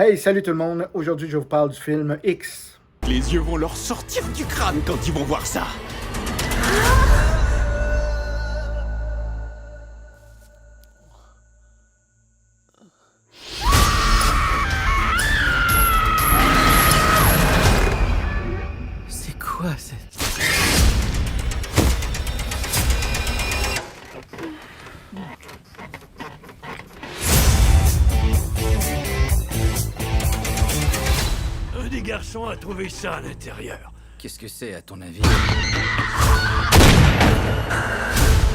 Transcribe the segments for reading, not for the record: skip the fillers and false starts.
Hey, salut tout le monde! Aujourd'hui, je vous parle du film X. Les yeux vont leur sortir du crâne quand ils vont voir ça. C'est quoi cette... Un des garçons a trouvé ça à l'intérieur. Qu'est-ce que c'est à ton avis?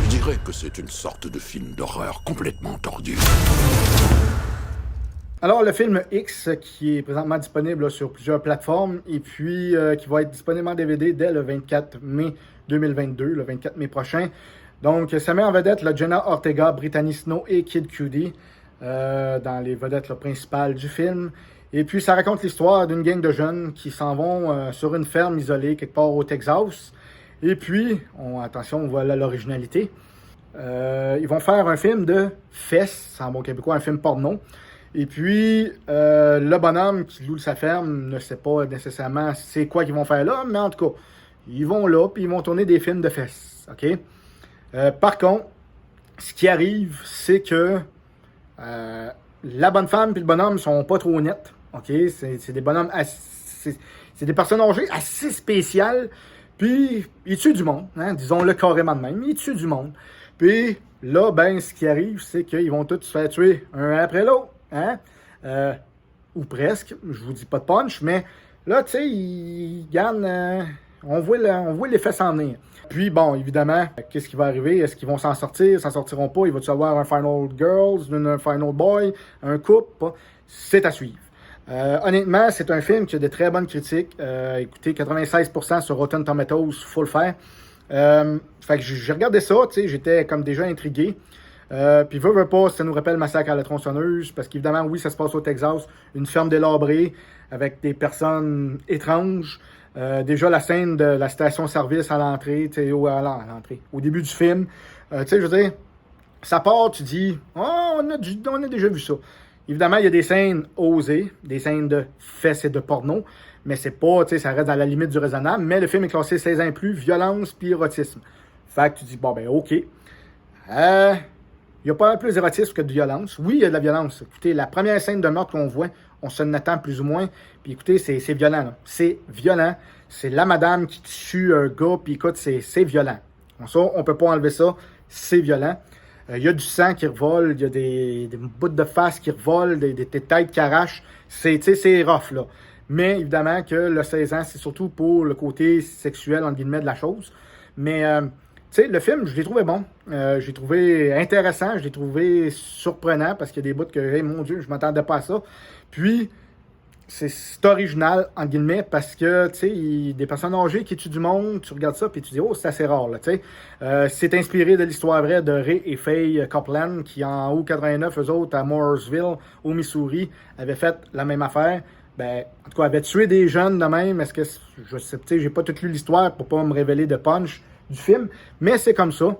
Je dirais que c'est une sorte de film d'horreur complètement tordu. Alors, le film X, qui est présentement disponible là, sur plusieurs plateformes, et puis qui va être disponible en DVD dès le 24 mai 2022, le 24 mai prochain. Donc, ça met en vedette la Jenna Ortega, Brittany Snow et Kid Cudi dans les vedettes là, principales du film. Et puis, ça raconte l'histoire d'une gang de jeunes qui s'en vont sur une ferme isolée quelque part au Texas. Et puis, attention, on voit là l'originalité. Ils vont faire un film de fesses, en bon québécois, un film porno. Et puis, le bonhomme qui loue sa ferme ne sait pas nécessairement c'est quoi qu'ils vont faire là, mais en tout cas, ils vont là, puis ils vont tourner des films de fesses, OK? Par contre, ce qui arrive, c'est que la bonne femme et le bonhomme sont pas trop honnêtes, OK? C'est des bonhommes assez... C'est des personnes âgées assez spéciales, puis ils tuent du monde, hein? Disons-le carrément de même, ils tuent du monde. Puis là, ben, ce qui arrive, c'est qu'ils vont tous se faire tuer un après l'autre. Hein? Ou presque, je vous dis pas de punch, mais là, tu sais, ils gagnent, on voit l'effet s'en venir. Puis bon, évidemment, qu'est-ce qui va arriver? Est-ce qu'ils vont s'en sortir? Ils s'en sortiront pas? Il va-tu avoir un Final Girls, un Final Boy, un couple? C'est à suivre. Honnêtement, c'est un film qui a de très bonnes critiques. Écoutez, 96% sur Rotten Tomatoes, faut le faire. Fait que j'ai regardé ça, tu sais, j'étais comme déjà intrigué. Puis veut pas, ça nous rappelle Massacre à la tronçonneuse, parce qu'évidemment, oui, ça se passe au Texas, une ferme délabrée avec des personnes étranges. Déjà, la scène de la station-service à l'entrée, tu sais, au début du film, tu sais, je veux dire, ça part, tu dis, oh, on a déjà vu ça. Évidemment, il y a des scènes osées, des scènes de fesses et de porno, mais c'est pas, tu sais, ça reste dans la limite du raisonnable, mais le film est classé 16 ans et plus, violence puis érotisme. Fait que tu dis, bon, ben, OK. Il n'y a pas plus d'érotisme que de violence. Oui, il y a de la violence. Écoutez, la première scène de meurtre qu'on voit, on s'en attend plus ou moins. Puis écoutez, c'est violent. Là. C'est violent. C'est la madame qui tue un gars. Puis écoute, c'est violent. Bon, ça, on peut pas enlever ça. C'est violent. Il y a du sang qui revole. Il y a des bouts de face qui revolent. Des têtes qui arrachent. C'est rough, là. Mais évidemment que le 16 ans, c'est surtout pour le côté sexuel, entre guillemets, de la chose. Mais... tu sais, le film, je l'ai trouvé bon. Je l'ai trouvé intéressant, je l'ai trouvé surprenant parce qu'il y a des bouts que, hey, mon Dieu, je m'attendais pas à ça. Puis, c'est original, en guillemets, parce que, tu sais, des personnes âgées qui tuent du monde, tu regardes ça, puis tu dis, oh, c'est assez rare, là, tu sais. C'est inspiré de l'histoire vraie de Ray et Faye Copeland, qui, en août 89, eux autres, à Mooresville, au Missouri, avaient fait la même affaire. Ben, en tout cas, avaient tué des jeunes de même. Est-ce que, je sais, tu sais, j'ai pas tout lu l'histoire pour pas me révéler de punch du film, mais c'est comme ça.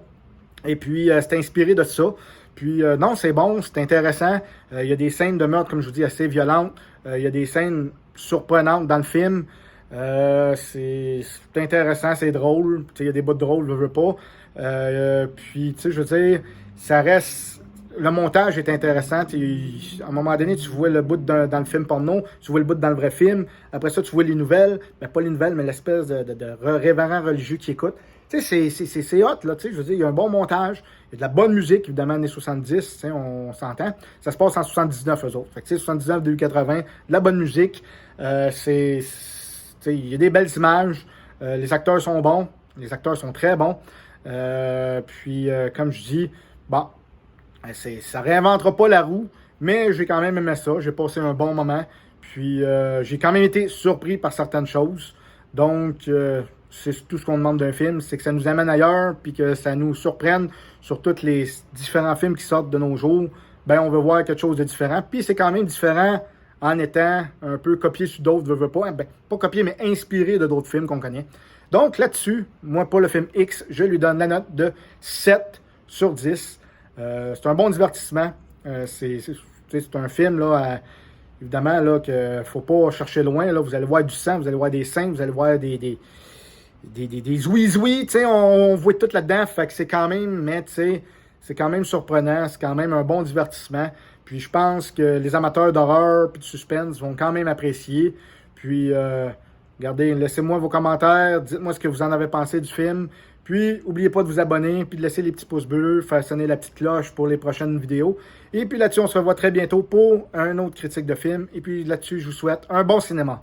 Et puis, c'est inspiré de ça. Puis, non, c'est bon, c'est intéressant. Il y a des scènes de meurtre, comme je vous dis, assez violentes. Il y a des scènes surprenantes dans le film. C'est intéressant, c'est drôle. Il y a des bouts drôles, je veux pas. Puis, tu sais, je veux dire, ça reste... Le montage est intéressant. À un moment donné, tu vois le bout dans le film porno, tu vois le bout dans le vrai film. Après ça, tu vois les nouvelles. Ben, pas les nouvelles, mais l'espèce de révérend religieux qui écoute. Tu sais, c'est hot, là. Tu sais, je veux dire, il y a un bon montage. Il y a de la bonne musique, évidemment, années 70. Tu sais, on s'entend. Ça se passe en 79, eux autres. Fait que, tu sais, 79, début 80. De la bonne musique. Tu sais, il y a des belles images. Les acteurs sont bons. Les acteurs sont très bons. Puis, comme je dis, bon... Ça réinventera pas la roue, mais j'ai quand même aimé ça. J'ai passé un bon moment. Puis j'ai quand même été surpris par certaines choses. Donc, c'est tout ce qu'on demande d'un film, c'est que ça nous amène ailleurs, puis que ça nous surprenne sur tous les différents films qui sortent de nos jours. Ben, on veut voir quelque chose de différent. Puis c'est quand même différent en étant un peu copié sur d'autres, veut pas. Ben, pas copié, mais inspiré de d'autres films qu'on connaît. Donc là-dessus, moi, pour le film X, je lui donne la note de 7 sur 10. C'est un bon divertissement. C'est un film, là, évidemment, là, qu'il faut pas chercher loin. Là, vous allez voir du sang, vous allez voir des seins, vous allez voir des zouis-zouis, tu sais, on voit tout là-dedans, fait que c'est quand même, mais tu sais, c'est quand même surprenant, c'est quand même un bon divertissement. Puis je pense que les amateurs d'horreur et de suspense vont quand même apprécier. Puis, regardez, laissez-moi vos commentaires, dites-moi ce que vous en avez pensé du film. Puis, n'oubliez pas de vous abonner, puis de laisser les petits pouces bleus, faire sonner la petite cloche pour les prochaines vidéos. Et puis là-dessus, on se revoit très bientôt pour un autre critique de film. Et puis là-dessus, je vous souhaite un bon cinéma.